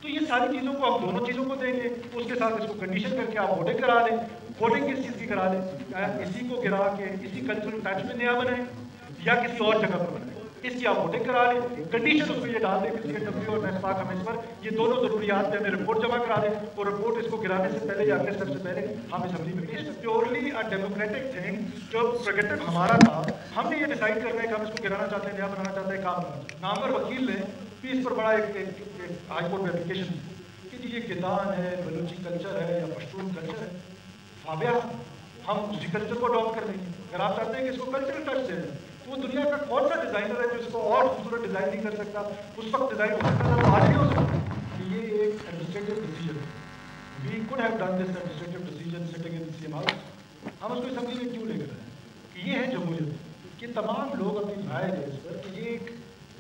تو یہ ساری چیزوں کو ہم دونوں چیزوں کو دیں گے، اس کے ساتھ اس کو کنڈیشن کر کے آپ ووٹنگ کرا لیں. ووٹنگ کس چیز کی کرا لیں؟ اسی کو گرا کے اسی کلچرل پیچ میں نیا بنائیں یا کسی اور جگہ پر بنائیں، اس کی آپ ووٹنگ کرا لیں. کنڈیشن اس میں یہ ڈال دیں کہ CNW اور نیسپاک ہم اس پر یہ دونوں ضروریات پہ ہمیں رپورٹ جمع کرا دیں، اور رپورٹ اس کو گرانے سے پہلے یا اگلے اسٹیپ سے پہلے ہم اسمبلی میں پیش کریں. پیورلی ڈیموکریٹک تھنگ جو پروگیٹو ہمارا تھا، ہم نے یہ ڈیسائیڈ کرنا ہے کہ ہم اس کو گرانا چاہتے ہیں، نیا بنانا چاہتے ہیں، کام کرنا. نامور وکیل نے بھی اس پر بڑا ایک ہائی کورٹ میں اپلیکیشن کہ جی یہ گدان ہے، بلوچی کلچر ہے یا پشتون کلچر ہے. فابیا ہم اسی کلچر کو اڈاپٹ کر دیں گے. اگر آپ چاہتے ہیں کہ اس کو کلچرل ٹچ دے دیں تو وہ دنیا کا کون سا ڈیزائنر ہے جو اس کو اور خوبصورت ڈیزائن نہیں کر سکتا؟ اس وقت ڈیزائن ہو سکتا تھا، آج بھی ہو سکتا کہ یہ ایک ایڈمنسٹریٹو ڈیسیجن ہے. We could have done this administrative decision sitting in CM house. ہم اس کو اسمبلی میں کیوں لے کر آئے کہ یہ ہے جمہوریت کہ تمام لوگ اپنی رائے دیں اس پر کہ یہ ایک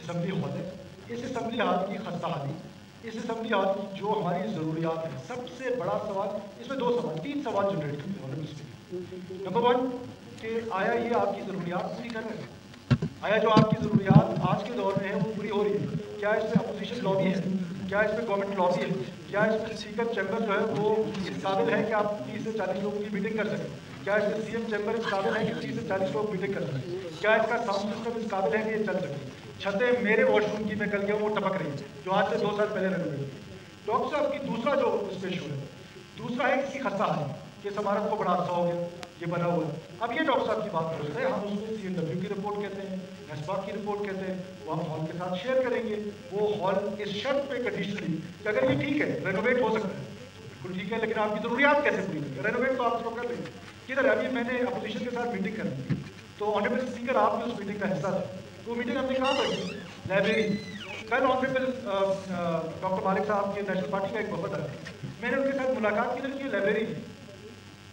اسمبلی ہال ہے. اس اسمبلی ہال کی خستہ حالی، اس اسمبلی ہال کی جو ہماری ضروریات ہیں، سب سے بڑا سوال اس میں تین سوال جنریٹ کرتے ہیں. نمبر 1 کہ آیا یہ آپ کی ضروریات پوری کر رہے ہیں؟ آیا جو آپ کی ضروریات آج کے دور میں ہے وہ پوری ہو رہی ہے؟ کیا اس میں اپوزیشن لابی ہے؟ کیا اس میں گورنمنٹ لابی ہے؟ کیا اس میں اسپیکر چیمبر جو ہے وہ اس قابل ہے کہ آپ 30 سے 40 لوگوں کی میٹنگ کر سکیں؟ کیا اس میں CM چیمبر اس قابل ہے کہ 30 سے 40 لوگ میٹنگ کر سکیں؟ کیا اس کا ساؤنڈ سسٹم اس قابل ہے کہ یہ چل سکے؟ چھتیں میرے واش روم کی میں کل گیا وہ ٹپک رہی ہے جو آج سے 2 سال پہلے رنویٹ ہوئی. ڈاکٹر صاحب کی دوسرا جو اس پہ ایشو ہے، دوسرا ہے اس کی خستہ حالی کہ اس عمارت کو بڑا عرصہ ہو گیا یہ بنا ہوا ہے. اب یہ ڈاکٹر صاحب کی بات کرتے ہیں، ہم اس کو CNW کی رپورٹ کہتے ہیں، نیسپاک کی رپورٹ کہتے ہیں، وہ ہم ہال کے ساتھ شیئر کریں گے. وہ ہال اس شرط پہ کنڈیشنلی کہ اگر یہ ٹھیک ہے رینوویٹ ہو سکتا ہے، بالکل ٹھیک ہے، لیکن آپ کی ضروریات کیسے پوری کریں؟ رینوویٹ تو آپ کر لیں گے. کدھر ہے؟ ابھی میں نے اپوزیشن کے ساتھ میٹنگ کرنی تھی تو آنریبل اسپیکر آپ بھی اس میٹنگ کا حصہ تھے. وہ میٹنگ ہم نے کہاں پر کی؟ لائبریری. کل آنریبل ڈاکٹر مالک صاحب کے نیشنل پارٹی کا ایک وفد آیا، میں نے ان کے ساتھ ملاقات کی کی لائبریری میں.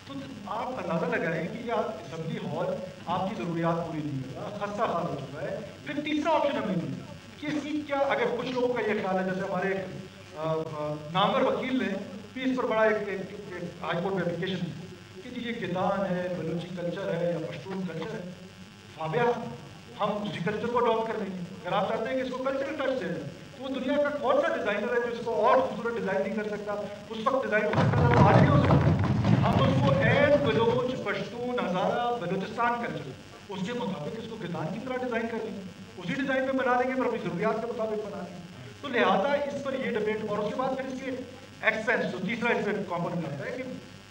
تو آپ اندازہ لگائیں کہ یہ اسمبلی ہال آپ کی ضروریات پوری نہیں کر رہا، خستہ حال ہو چکا ہے. پھر تیسرا آپشن ہم نے دیا کہ اس کی کیا، اگر کچھ لوگوں کا یہ خیال ہے جیسے ہمارے نامور وکیل نے بھی اس پر بڑا ایک ہائی کورٹ میں اپلیکیشن کہ جی یہ گدان ہے، بلوچی کلچر ہے یا پشتون کلچر ہے. فابیا ہم اسی کلچر کو اڈاپٹ کر دیں گے. اگر آپ چاہتے ہیں کہ اس کو کلچرل ٹچ دے دیں تو وہ دنیا کا کون سا ڈیزائنر ہے جو اس کو اور خوبصورت ڈیزائن نہیں کر سکتا؟ اس وقت ڈیزائن ہو سکتا تھا، آج بھی ہو سکتا. ہم اس کو ایز بلوچ پشتون ہزارہ بلوچستان کلچر اس کے مطابق اس کو گدان کی طرح ڈیزائن کر دیں گے، اسی ڈیزائن میں بنا دیں گے پر اپنی ضروریات کے مطابق بنا دیں گے. تو لہٰذا اس پر یہ ڈبیٹ، اور اس کے بعد پھر اس کے ایکسپینس جو تیسرا اس میں کمپوننٹ آتا ہے کہ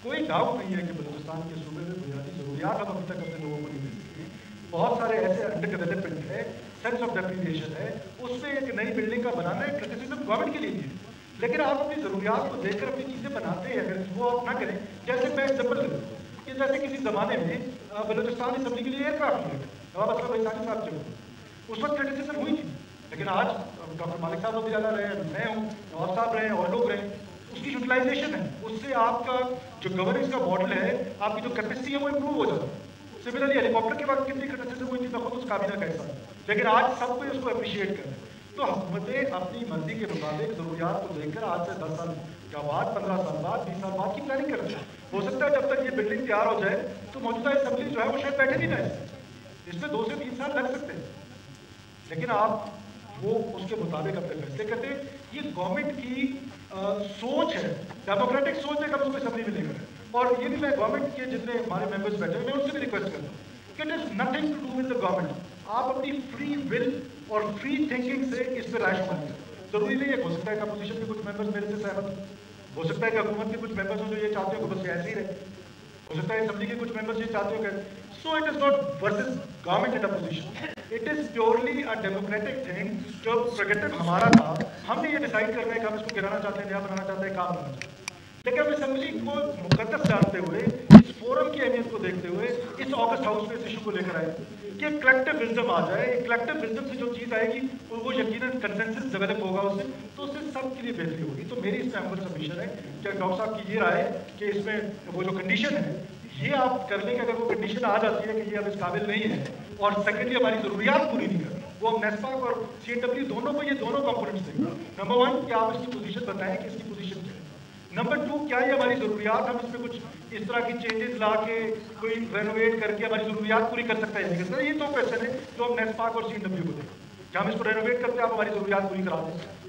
کوئی ڈاؤٹ نہیں ہے کہ بلوچستان کے صوبے میں بنیادی ضروریات ہم ابھی تک اپنے لوگوں کو نہیں دے سکتے. بہت سارے ایسے انڈر ڈیولپمنٹ ہے، سینس آف ڈیپریویشن ہے، اس میں ایک نئی بلڈنگ کا بنانا ہے کرٹیسزم گورنمنٹ کے لیے بھی ہے. لیکن آپ اپنی ضروریات کو دیکھ کر اپنی چیزیں بناتے ہیں، اگر وہ آپ نہ کریں. جیسے میں ایگزامپل دوں کہ جیسے کسی زمانے میں بلوچستان اسمبلی کے لیے ایئر کرافٹ لیے نواب اسلم علی ثانی صاحب جو اس وقت کرٹیسزم ہوئی تھی، لیکن آج ڈاکٹر مالک صاحب بھی زیادہ رہے، میں ہوں، نواب صاحب رہے اور لوگ رہے، اس کی یوٹیلائزیشن ہے، اس سے آپ کا جو گورننس کا ماڈل ہے، آپ کی جو کیپیسٹی ہے وہ امپروو ہو جاتا ہے. سملرلی ہیلی کاپٹر کے بعد کتنی کرٹیسزم ہوئی تھی، میں خود اس کابینہ کا حصہ، لیکن آج سب کو اس کو اپریشیٹ کریں. تو حکومتیں اپنی مرضی کے مطابق ضروریات کو دیکھ کر آج سے 10 سال کا بعد، 15 سال بعد، 20 سال بعد کی پلاننگ کرتے ہیں. ہو سکتا ہے جب تک یہ بلڈنگ تیار ہو جائے تو موجودہ اسمبلی جو ہے وہ شاید بیٹھے نہیں رہے، اس میں 2 سے 3 سال لگ سکتے ہیں. لیکن آپ وہ اس کے مطابق اپنے فیصلے کرتے ہیں. یہ گورنمنٹ کی سوچ ہے، ڈیموکریٹک سوچ ہے کہ ہم اس کو اسمبلی میں لے کر. اور یہ بھی میں گورنمنٹ کے جتنے ہمارے ممبرس بیٹھے ہیں میں ان سے بھی ریکویسٹ کرتا ہوں کہ it is nothing to do with the government. آپ اپنی فری ول اور فری تھنکنگ سے اس پہ رائے شمار کریں. ضروری نہیں ہے، ہو سکتا ہے کہ اپوزیشن کے کچھ ممبرس میرے سے سہمت ہوں، ہو سکتا ہے کہ حکومت کے کچھ ممبرس ہوں جو یہ چاہتے ہو کہ بس ایسے ہی رہے، ہو سکتا ہے اسمبلی کے کچھ ممبرس یہ چاہتے ہو کہ so it is not versus government and opposition, it is purely a democratic thing جو پروگیٹو ہمارا تھا. ہم نے یہ ڈیسائیڈ کرنا ہے کہ ہم اس کو گرانا چاہتے ہیں، نیا بنانا چاہتے ہیں، کام کرنا چاہتے ہیں. لیکن ہم اسمبلی کو مقدس جانتے ہوئے، اس فورم کی اہمیت کو دیکھتے ہوئے اس آگسٹ ہاؤس میں اس ایشو کو لے کر آئے کہ کلیکٹیو وزڈم آ جائے. کلیکٹیو وزڈم سے جو چیز آئے گی وہ یقیناً کنسنسس ڈیولپ ہوگا اس سے، تو اس سے سب کے لیے بہتری ہوگی. تو میری اس میں ہمبل سبمیشن ہے کہ ڈاکٹر صاحب کی یہ رائے کہ اس میں وہ جو کنڈیشن ہے یہ آپ کر لیں کہ اگر وہ کنڈیشن آ جاتی ہے کہ یہ اب اس قابل نہیں ہے، اور سیکنڈلی ہماری ضروریات پوری نہیں کر، وہ ہم نیسپاک اور CNW دونوں کو یہ دونوں کمپوننٹس دیں. نمبر 1 کہ آپ اس کی پوزیشن بتائیں کہ اس کی پوزیشن کیا ہے. نمبر 2 کیا یہ ہماری ضروریات، ہم اس میں کچھ اس طرح کی چینجز لا کے کوئی رینوویٹ کر کے ہماری ضروریات پوری کر سکتا ہے یا نہیں کر سکتا. یہ 2 کویشچن ہے جو ہم نیسپاک اور CNW کو دیں کہ ہم اس کو رینوویٹ کرتے ہیں، آپ ہماری ضروریات پوری کرا دیں.